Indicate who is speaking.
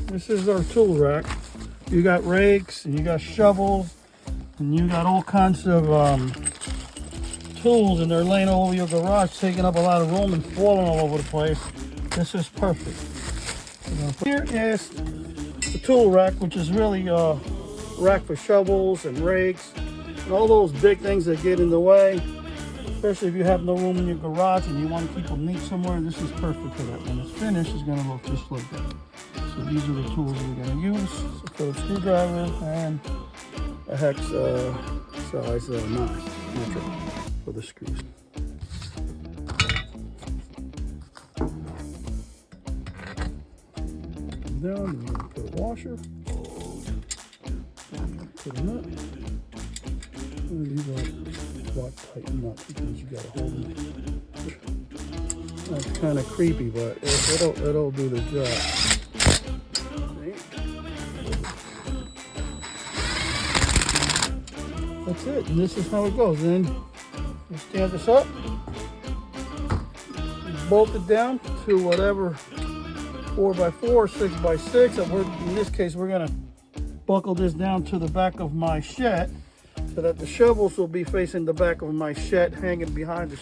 Speaker 1: This is our tool rack. You got rakes and you got shovels and you got all kinds of tools, and they're laying all over your garage, taking up a lot of room and falling all over the place. This is perfect. Here is the tool rack, which is really a rack for shovels and rakes and all those big things that get in the way. Especially if you have no room in your garage and you want to keep them neat somewhere, this is perfect for that. When it's finished, it's going to look just like that. So these are the tools we're going to use. So for a screwdriver and a hex size knife for the screws. Down, and we're going to put a washer. Put a nut. And these are lock tight nuts because you got to hold them. That's kind of creepy, but it'll do the job. That's it, and this is how it goes. Then you stand this up, bolt it down to whatever 4x4, 6x6. And in this case, we're gonna buckle this down to the back of my shed so that the shovels will be facing the back of my shed, hanging behind the